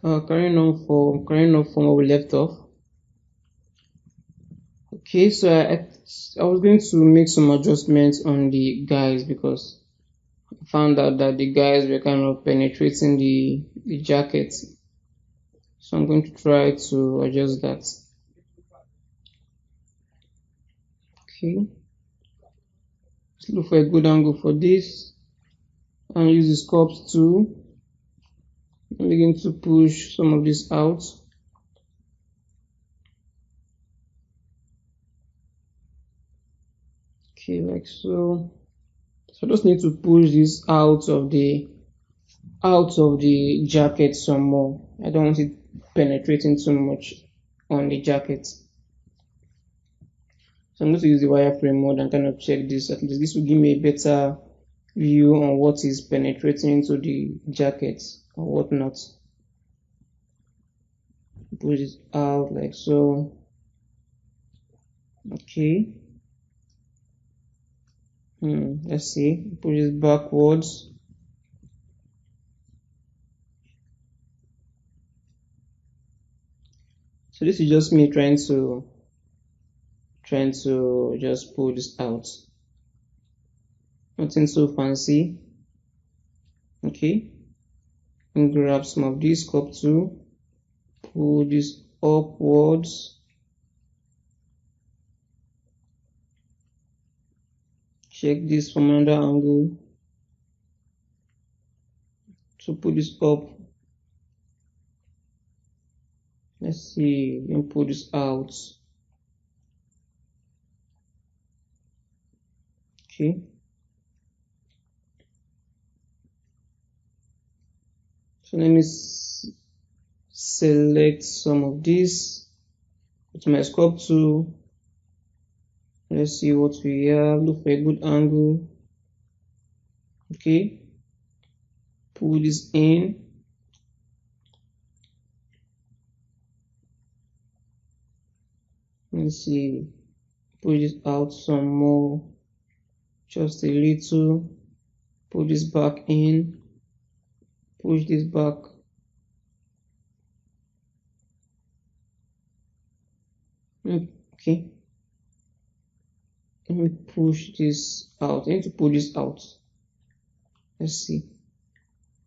Carrying on from where we left off. Okay, so I was going to make some adjustments on the guys because I found out that the guys were kind of penetrating the jacket. So I'm going to try to adjust that. Okay, let's look for a good angle for this and use the sculpt tool. I'm beginning to push some of this out. Okay, like so. So I just need to push this out of the jacket some more. I don't want it penetrating too much on the jacket. So I'm going to use the wireframe mode and kind of check this. At least this will give me a better view on what is penetrating into the jacket or whatnot. Push it out like so. Okay. Let's see. Push it backwards. So this is just me trying to just pull this out. Nothing so fancy. Okay. And grab some of this sculpt tool. Pull this upwards. Check this from another angle. So pull this up. Let's see, and pull this out. Okay. So let me select some of this. Go to my sculpt tool. Let's see what we have. Look for a good angle. Okay. Pull this in. Let's see. Pull this out some more. Just a little. Pull this back in. Push this back. Okay. Let me push this out. I need to pull this out. Let's see.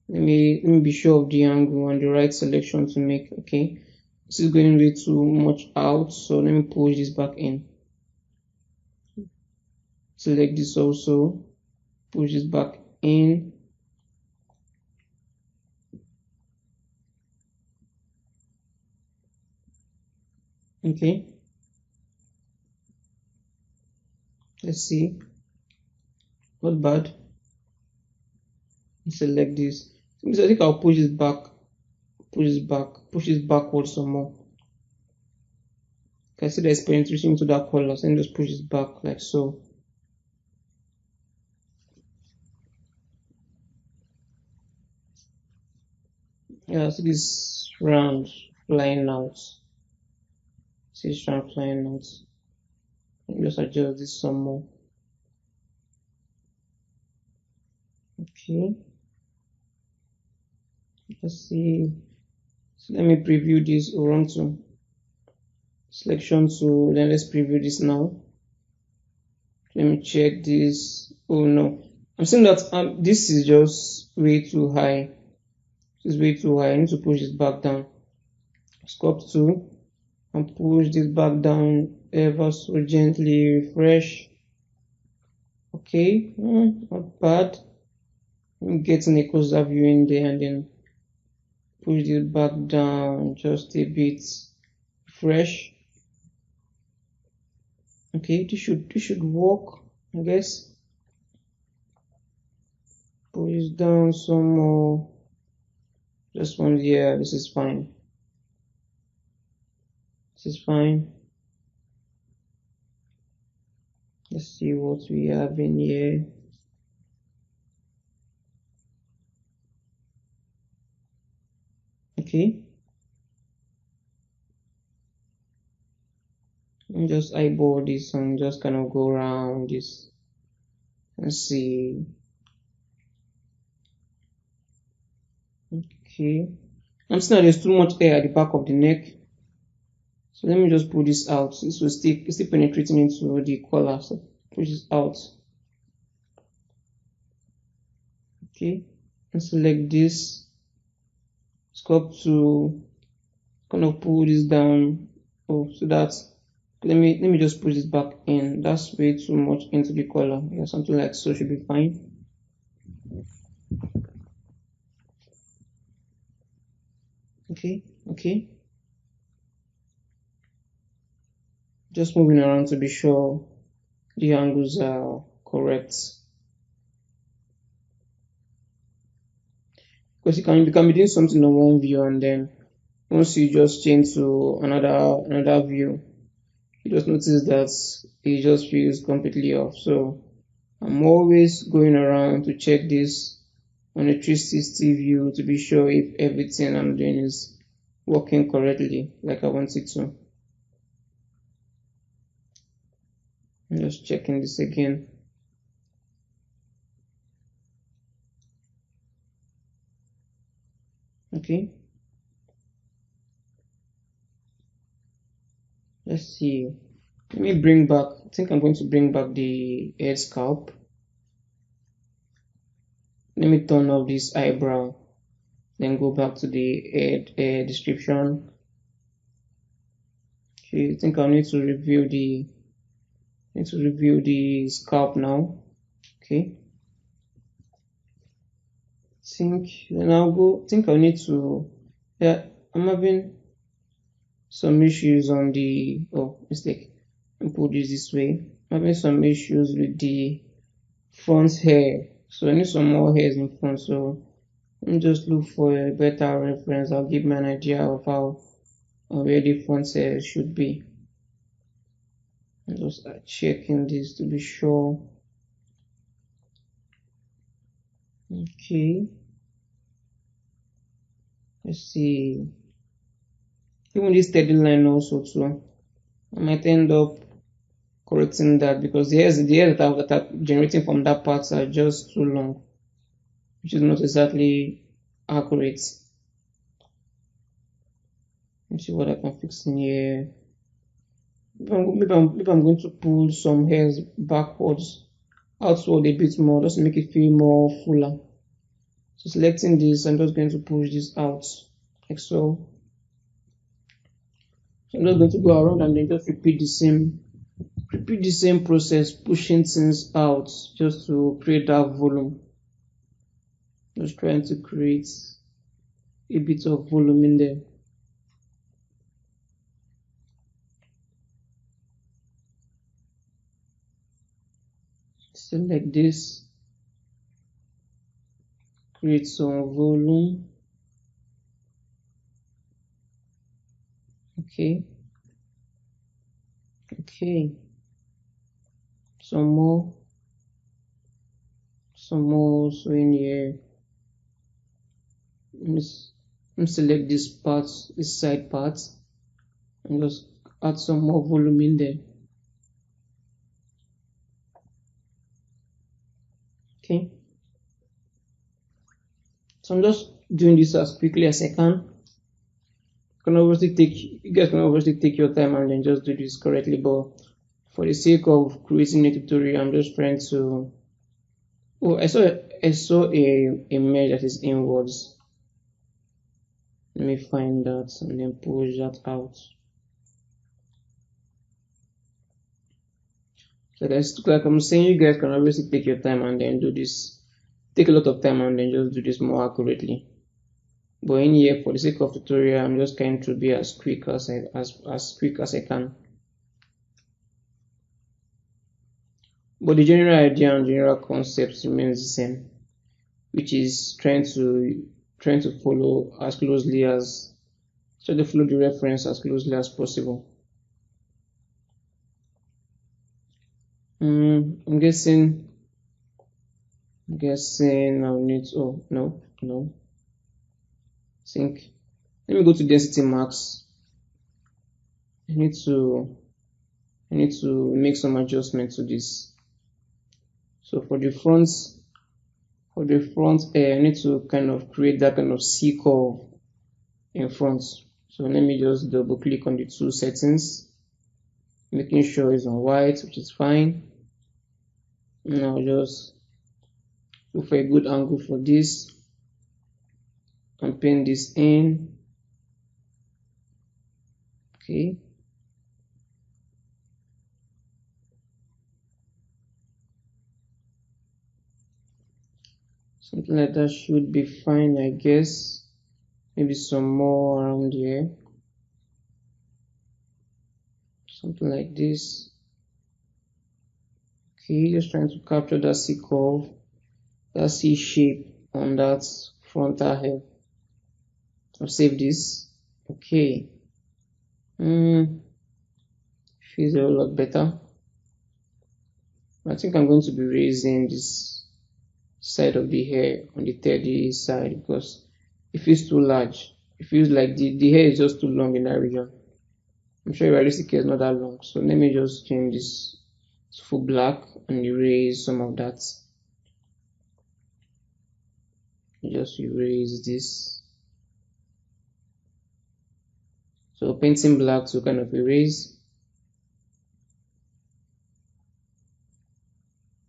Let me be sure of the angle and the right selection to make. Okay. This is going way too much out, so let me push this back in. Select this also. Push this back in. Okay. Let's see. Not bad. Select this. I think I'll push this back. Push this back. Push this backwards some more. Okay, I see there's penetration into that color, so then just push this back like so. Yeah, see this round flying out. See this round flying out. Let me just adjust this some more. Okay. Let's see. So let me preview this. Run to selection tool. Then let's preview this now. Let me check this. Oh no, I'm seeing that this is just way too high. This is way too high. I need to push this back down. Sculpt tool and push this back down ever so gently. Refresh. Okay, not bad. I'm getting a closer view in there and then push it back down just a bit. Refresh. Okay, this should work, I guess. Push down some more. Just one here. This is fine. This is fine. Let's see what we have in here. Okay. And just eyeball this and just kind of go around this. Let's see. Okay. I'm seeing that there's too much hair at the back of the neck. So let me just pull this out. This will still penetrating into the collar. So push this out. Okay. And select this. Sculpt to kind of pull this down. Oh, so that's let me just push this back in. That's way too much into the collar. Yeah, something like so should be fine. Okay. Just moving around to be sure the angles are correct. Because you can be doing something on one view, and then once you just change to another view, you just notice that it just feels completely off. So I'm always going around to check this on a 360 view to be sure if everything I'm doing is working correctly like I want it to. I'm just checking this again. Okay. Let's see. Let me bring back, I think I'm going to bring back the head scalp. Let me turn off this eyebrow, then go back to the head description. Okay, I think I need to review the scalp now. Okay. I think I need to, yeah, I'm having some issues on the, oh, mistake. I'll put this way. I'm having some issues with the front hair. So I need some more hairs in front. So let me just look for a better reference. I'll give me an idea of how where the front hair should be. I'm just checking this to be sure. Okay. Let's see. Even this steady line also too. I might end up correcting that because the hairs that are generating from that part are just too long, which is not exactly accurate. Let's see what I can fix in here. Maybe I'm going to pull some hairs backwards, outward a bit more, just to make it feel more fuller. So selecting this, I'm just going to push this out, like so. So I'm just going to go around and then just repeat the same process, pushing things out just to create that volume. Just trying to create a bit of volume in there. Select this, create some volume. Okay. Some more also in here. Let me select this part, this side part, and just add some more volume in there. Okay. So I'm just doing this as quickly as I can. You guys can obviously take your time and then just do this correctly, but for the sake of creating a tutorial, I'm just trying to. Oh, I saw a mesh that is inwards. Let me find that and then push that out. So that's like I'm saying, you guys can obviously take your time and then do this. Take a lot of time and then just do this more accurately. But in here, for the sake of tutorial, I'm just trying to be as quick as I can. But the general idea and general concept remains the same, which is trying to follow as closely as try to follow the reference as closely as possible. I'm guessing I'll need to, no. Think. Let me go to density max. I need to make some adjustment to this. So for the front I need to kind of create that kind of C curve in front. So let me just double click on the two settings, making sure it's on white, which is fine. Now just look for a good angle for this and pin this in. Okay. Something like that should be fine, I guess. Maybe some more around here. Something like this. Okay, just trying to capture that C curve, that C shape on that frontal hair. I'll save this. Okay. Feels a lot better. I think I'm going to be raising this side of the hair on the 30 side because it feels too large. It feels like the hair is just too long in that region. I'm sure realistic hair is not that long. So let me just change this to full black and erase some of that. Just erase this. So painting black to kind of erase.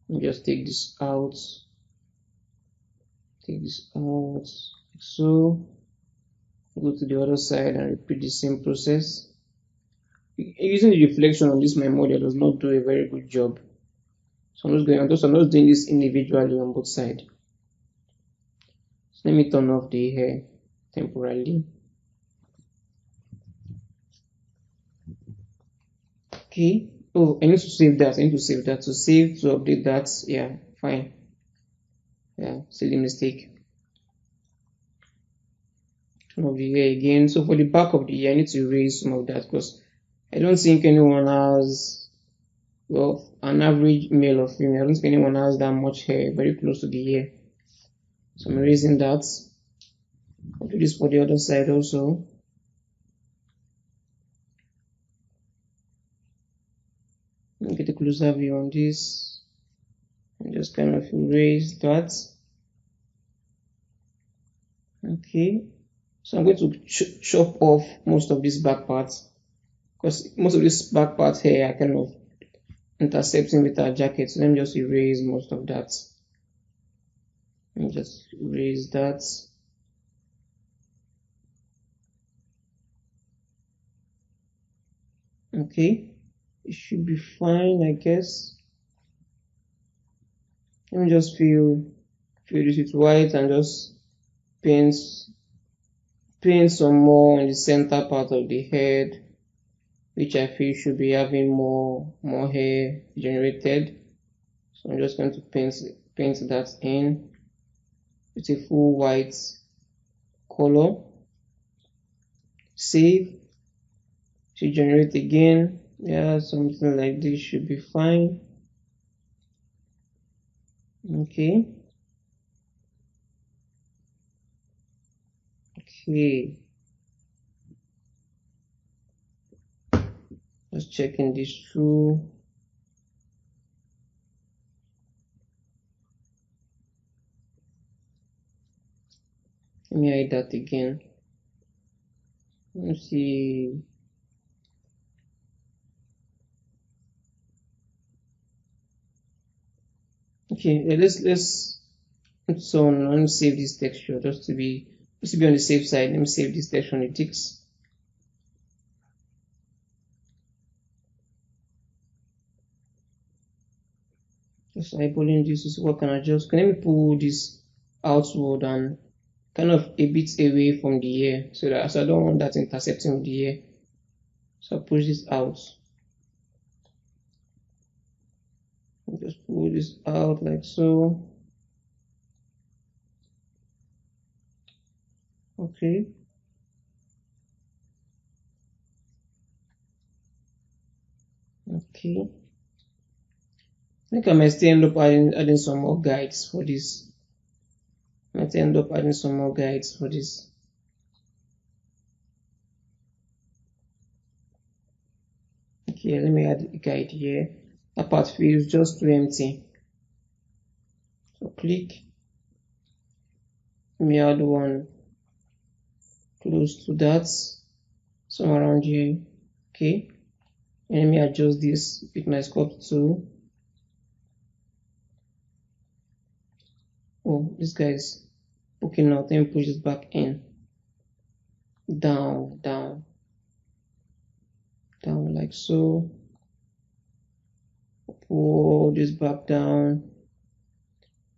And just take this out. Take this out like so. Go to the other side and repeat the same process. Using the reflection on this my model does not do a very good job. So I'm just doing this individually on both sides. So let me turn off the hair temporarily. Okay. Oh, I need to save that. To save, to update that. Yeah, fine. Yeah, silly mistake. Turn off the hair again. So for the back of the hair, I need to erase some of that because I don't think anyone has, well, an average male or female, I don't think anyone has that much hair very close to the ear. So I'm erasing that. I'll do this for the other side also. Let me get a closer view on this and just kind of erase that. Okay. So I'm going to chop off most of this back part because most of this back part here are kind of intercepting with our jacket. So let me just erase most of that. Let me just erase that. Okay, it should be fine, I guess. Let me just fill this with white and just paint some more on the center part of the head, which I feel should be having more hair generated. So I'm just going to paint that in with a full white color. Save. To generate again. Yeah, something like this should be fine. Okay. Just checking this through. Let me hide that again. Let's see. Okay, let's so let me save this texture just to be on the safe side. Let me save this texture on the ticks. Just eyeballing this is what can I just let me pull this outward and kind of a bit away from the ear so I don't want that intercepting with the ear. So I push this out. Just pull this out like so. Okay. Okay. I think I might still end up adding some more guides for this. Okay, let me add a guide here. That part feels just too empty. So click. Let me add one close to that, somewhere around here. Okay, and let me adjust this with my sculpt tool. Oh, this guy is poking out. Let me push this back in. Down, down, down, like so. Pull this back down.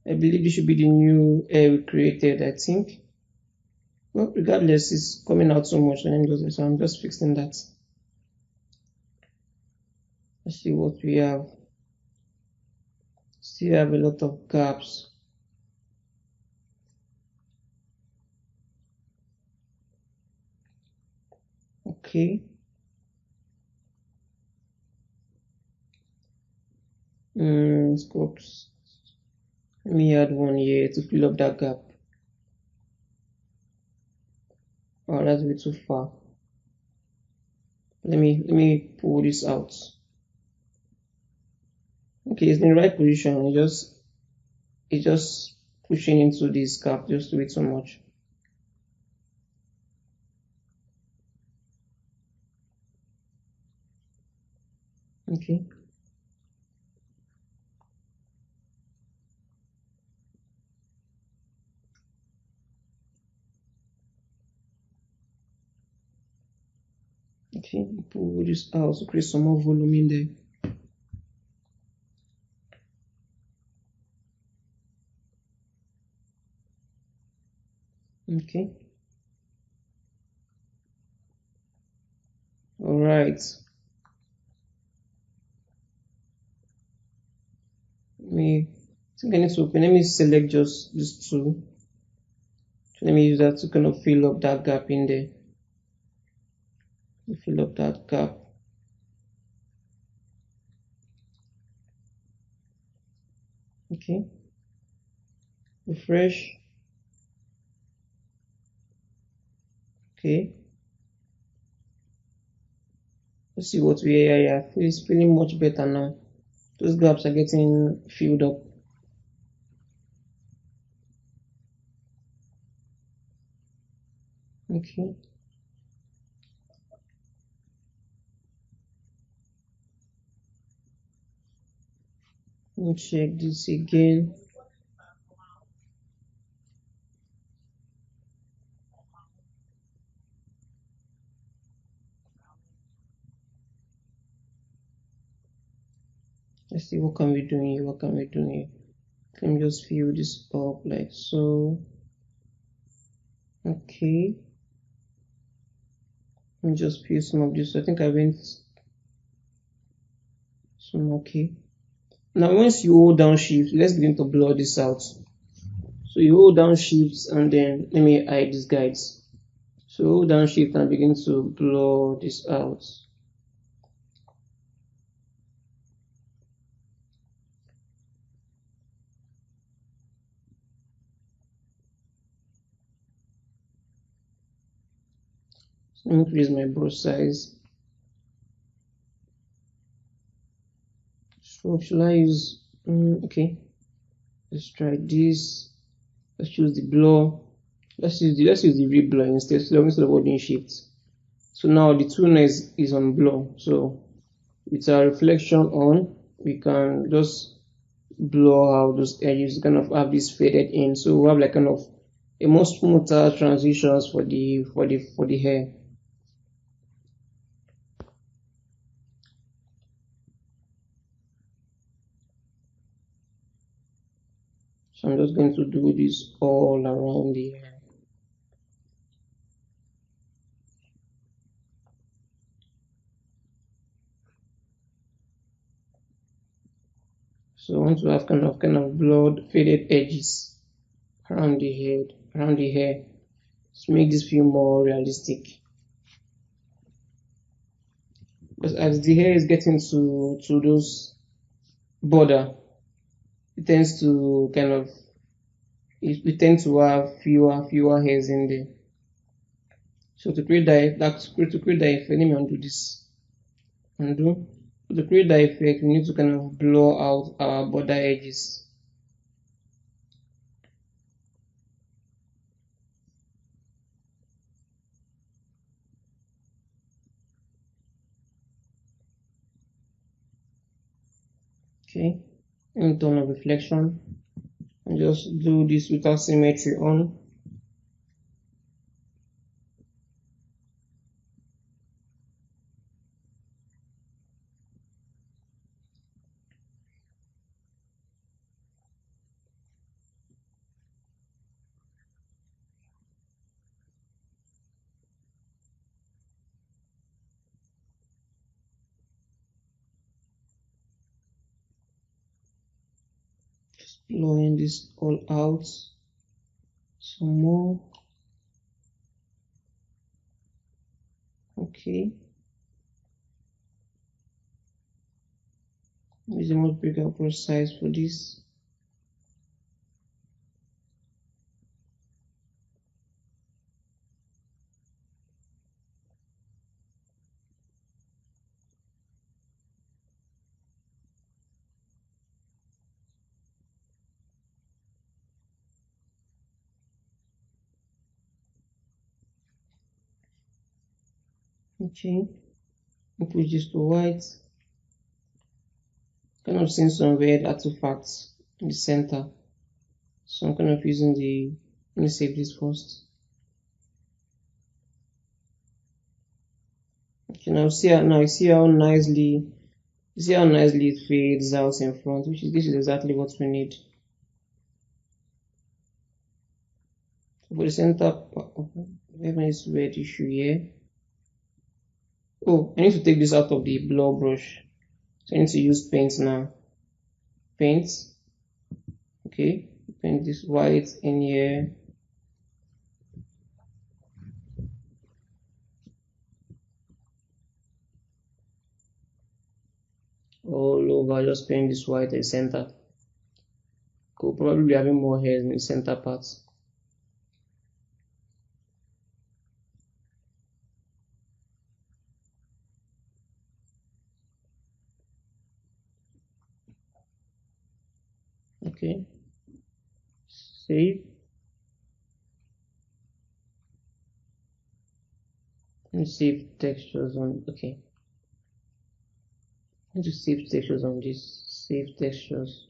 I believe this should be the new air we created, I think. Well, regardless, it's coming out so much, so I'm just fixing that. Let's see what we have. Still have a lot of gaps. Okay. Scopes. Let me add one here to fill up that gap. Oh, that's a bit too far. Let me pull this out. Okay, it's in the right position. It's just pushing into this gap just a bit too much. Okay. Okay, pull this out to create some more volume in there. Okay. All right. I think I need to open. Let me select just this two. So let me use that to kind of fill up that gap in there. Fill up that gap. Okay. Refresh. Okay. Let's see what we are. It's feeling much better now. Those gaps are getting filled up. Okay. Let me check this again. Let's see what can we do here. What can we do here? Let me just fill this up like so. Okay. Let me just fill some of this. I think I went some. Okay. Now once you hold down shift, let's begin to blur this out. So you hold down shift and then let me hide these guides. So hold down shift and begin to blur this out. So let me increase my brush size. So should I use okay. Let's try this. Let's choose the blur. Let's use the reblur instead of holding shift. So now the toolbar is on blur. So with our reflection on, we can just blur out those edges, kind of have this faded in. So we have like kind of a more smoother transitions for the hair. So I'm just going to do this all around the hair. So I want to have kind of blurred, faded edges around the hair, to make this feel more realistic. Because as the hair is getting to those border, it tends to we tend to have fewer hairs in there. So to create that effect, let me undo this. Undo. So to create that effect, we need to kind of blur out our border edges. Okay, and turn on reflection and just do this without symmetry on. Just blowing this all out some more. Okay, use a much bigger brush size for this. Okay, push this to white. Kind of seeing some weird artifacts in the center, so I'm kind of using the, let me save this first. Okay, now see how nicely it fades out in front, this is exactly what we need. For the center, we have this weird issue here. Oh, I need to take this out of the blur brush. So I need to use paint now. Paint. Okay, paint this white in here. All over, just paint this white in the center. Could probably be having more hairs in the center parts. Okay, save. And save textures on. Okay, I need to save textures on this. Save textures.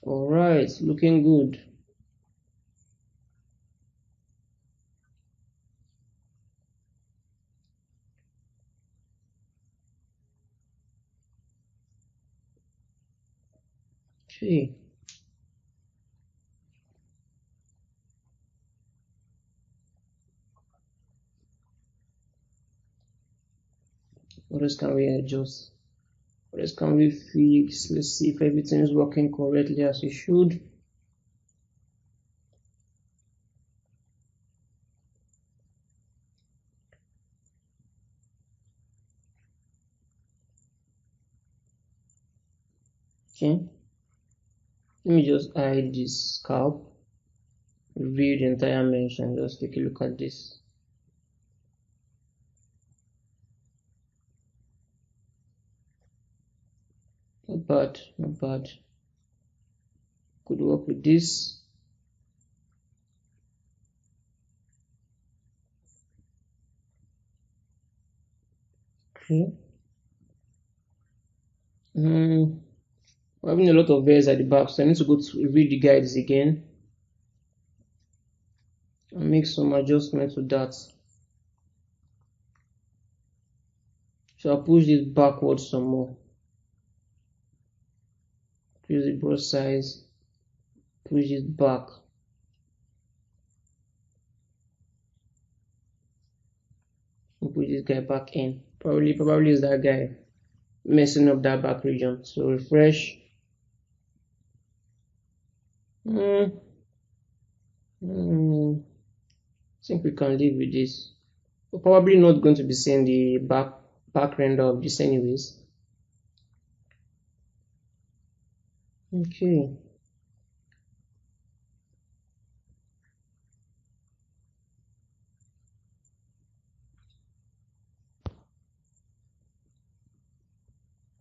All right, looking good. Okay. What else can we adjust? What else can we fix? Let's see if everything is working correctly as it should. Okay. Let me just hide this scalp. Review the entire mesh and just take a look at this. Not bad, not bad. Could work with this. Okay. We're having a lot of hairs at the back, so I need to go to read the guides again and make some adjustments to that. So I'll push this backwards some more. Increase the brush size. Push it back. And push this guy back in. Probably is that guy messing up that back region. So refresh. I think we can live with this. We're probably not going to be seeing the back render of this anyways. Okay.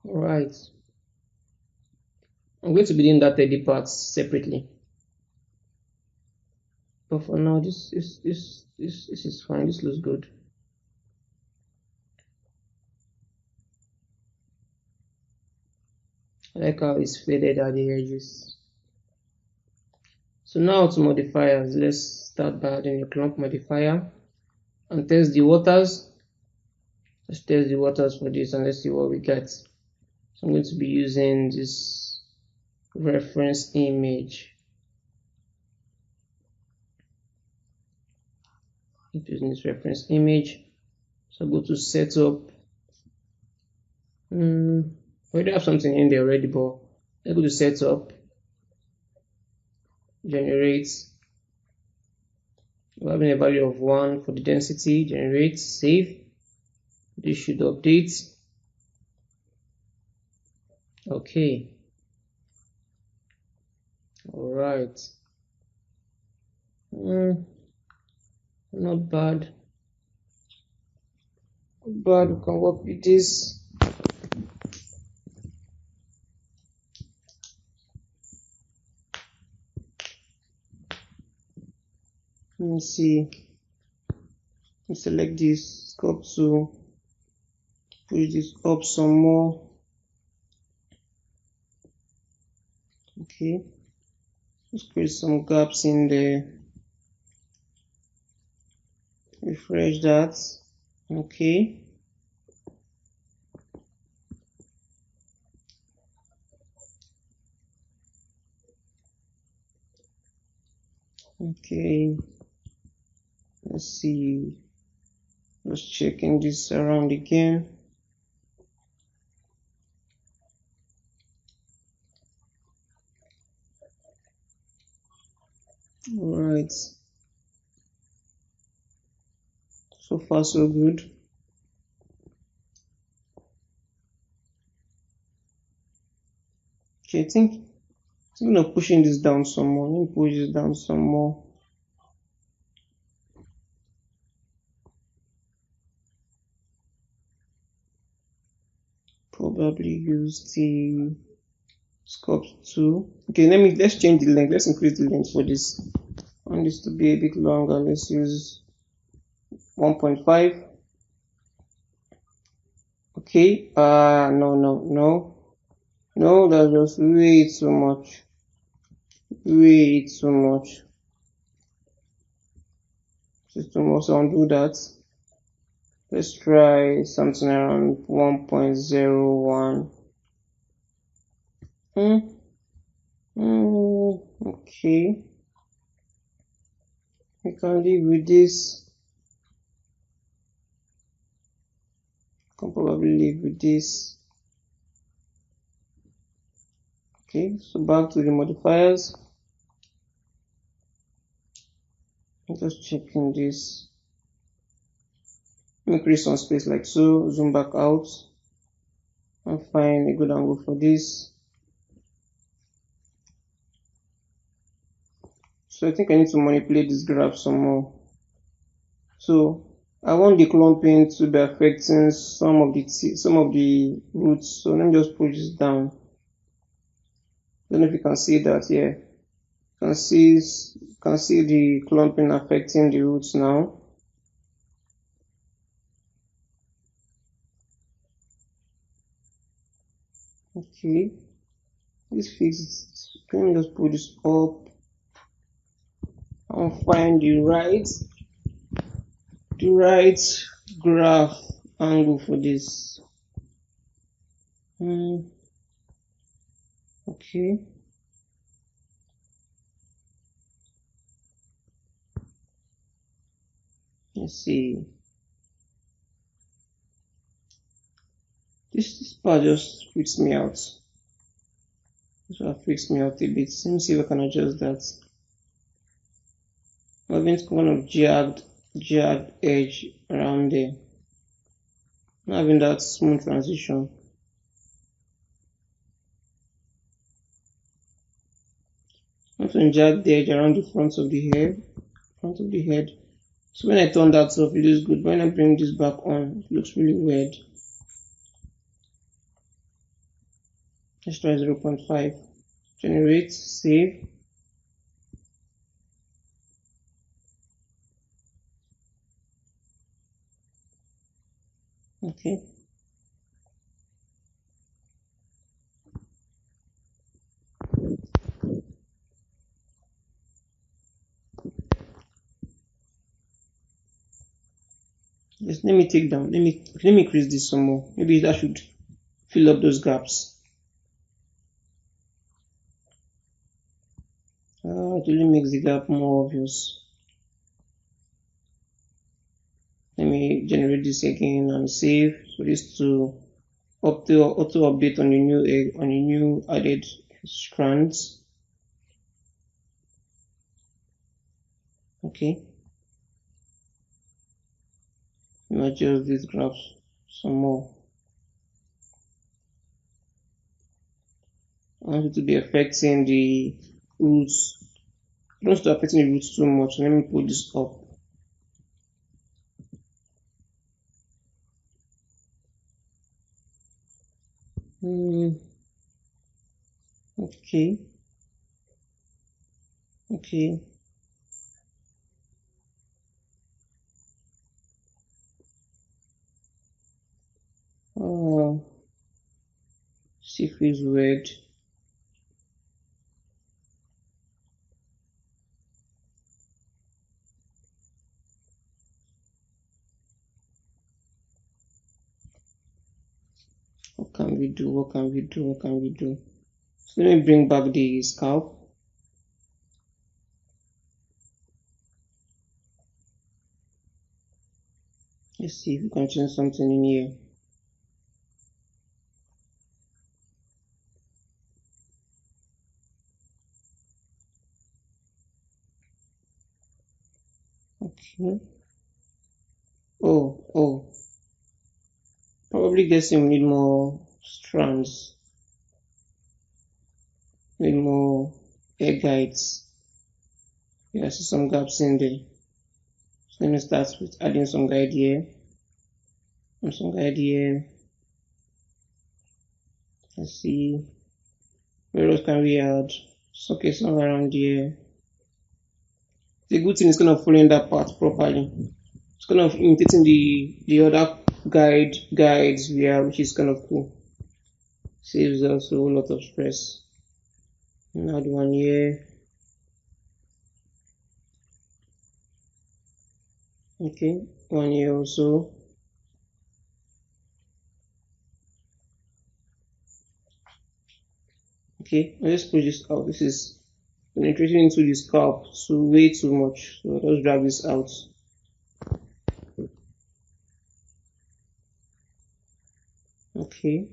All right. I'm going to be doing that 30 parts separately. But for now, this is fine. This looks good. I like how it's faded at the edges. So now to modifiers. Let's start by adding a clump modifier and test the waters. Let's test the waters for this and let's see what we get. So I'm going to be using this reference image. Using this reference image. So go to setup. We already have something in there already, but let's go to setup. Generate. We're having a value of 1 for the density. Generate, save. This should update. Okay. Alright. Not bad. But we can work with this. Let me see. Let's select this sculpt tool. Push this up some more. Okay. Let's create some gaps in there. Refresh that. Okay. Okay. Let's see. Just checking this around again. Alright. So far so good. Okay, I think I'm gonna pushing this down some more. Let me push this down some more. Probably use the sculpt tool. Okay, let's change the length. Let's increase the length for this. I want this to be a bit longer. Let's use 1.5. Okay. No, that's just way too much. Way too much. Just too much. So undo that. Let's try something around 1.01. Okay. We can live with this. Can probably live with this. Okay, so back to the modifiers. I'm just checking this. Let me create some space like so. Zoom back out and find a good angle for this. So I think I need to manipulate this graph some more. So I want the clumping to be affecting some of the roots. So let me just push this down. I don't know if you can see that here. You can see the clumping affecting the roots now. Okay, this fixes. Let me just put this up and find the right graph angle for this. Okay. Let's see. This part just freaks me out. This one freaks me out a bit. Let me see if I can adjust that. I'm having kind of jagged edge around there. Not having that smooth transition. I'm having jagged edge around the front of the head. So when I turn that off, it looks good. When I bring this back on, it looks really weird. Let's try 0.5. generate, save. Okay. Yes, let me take down. Let me increase this some more. Maybe that should fill up those gaps. It really makes the gap more obvious. Let me generate this again and save for this to auto update on the new added strands. Okay. Adjust these graphs some more. I want it to be affecting the roots. I don't start affecting the roots too much. Let me put this up. Okay. Okay. See if it's red. What can we do? What can we do? What can we do? So let me bring back the scalp. Let's see if we can change something in here. Okay. Oh. Probably guessing we need more strands. Need more air guides. Yeah, I see some gaps in there. So let me start with adding some guide here. And some guide here. Let's see. Where else can we add? Okay, somewhere around here. The good thing is kind of following that part properly. It's kind of imitating the other guides we have, which is kind of cool. Saves us a whole lot of stress. Add one here. Okay, one here also. Okay, let's push this out. This is penetrating into the scalp way too much. So let's drag this out. Okay.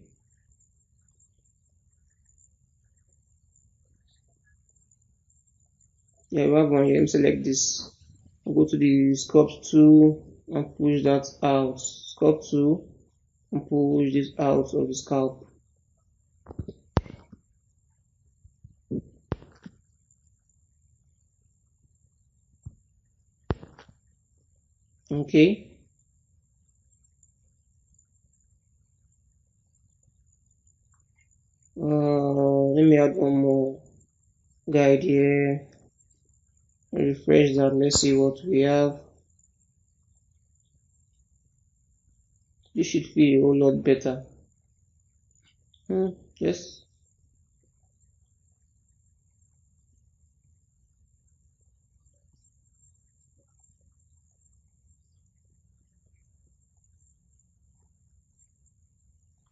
Yeah, we have one here. Let me select this. I'll go to the sculpt tool and push that out. Sculpt tool and push this out of the scalp. Okay. Let me add one more guide here. Refresh that. Let's see what we have. This should feel a whole lot better. Yes.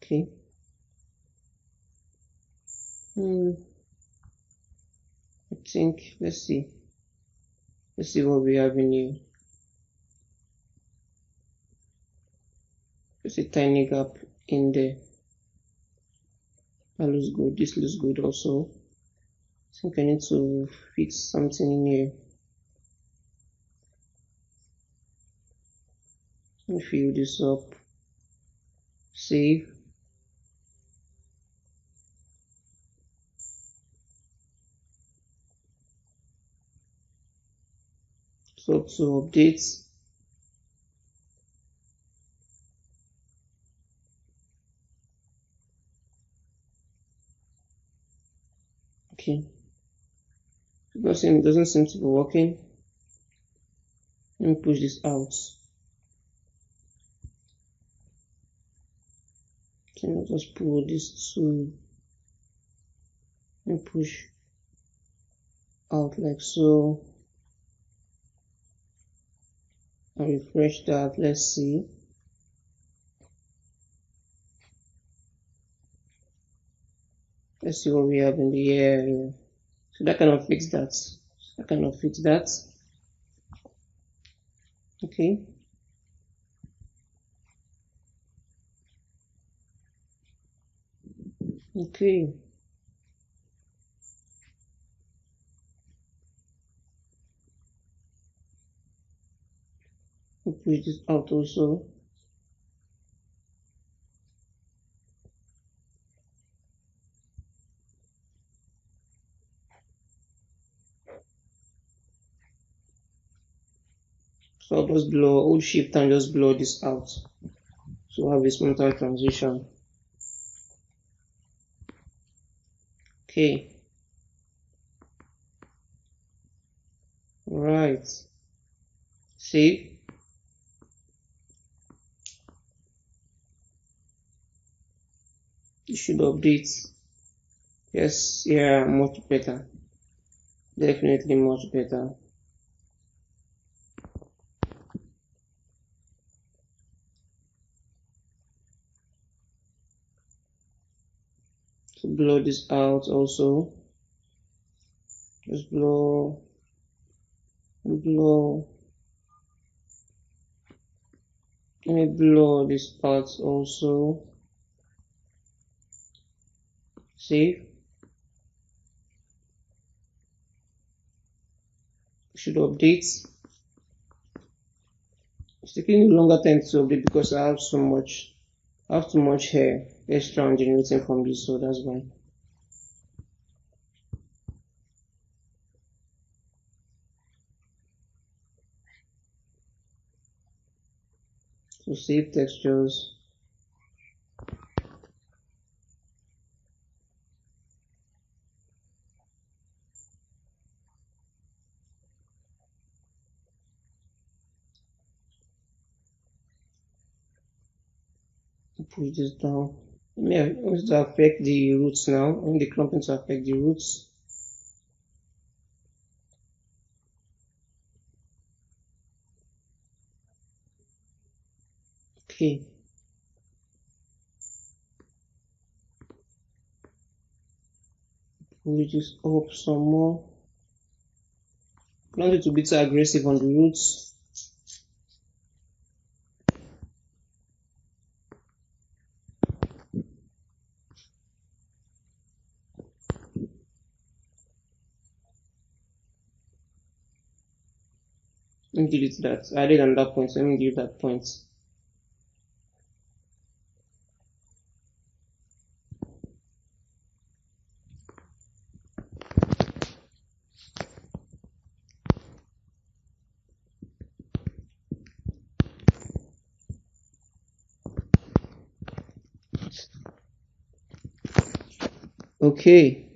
Okay. I think let's see what we have in here. There's a tiny gap in there. That looks good. This looks good also. I think I need to fix something in here. Let me fill this up. Save. So to update. Okay, it doesn't seem to be working. Let me push this out. Can I just pull this to and push out like so, and refresh that. Let's see. Let's see what we have in the area. So that kind of fix that. Okay. Okay. We'll push this out also. So I'll just hold shift and just blow this out. So have a smoother transition. Okay. Right. Save. It should update. Yes, yeah, much better. Definitely much better. So blow this out also. Just blow and blow. Let me blow this part also. Save. Should update. It's taking a longer time to update because I have too much hair extra generating from this, so that's why. So save textures. Push this down. Yeah, it's to affect the roots now. I want the clumping to affect the roots. Okay. Push this up some more. Not to be too aggressive on the roots. Let me delete that. I added another point, so let me delete that point. Okay.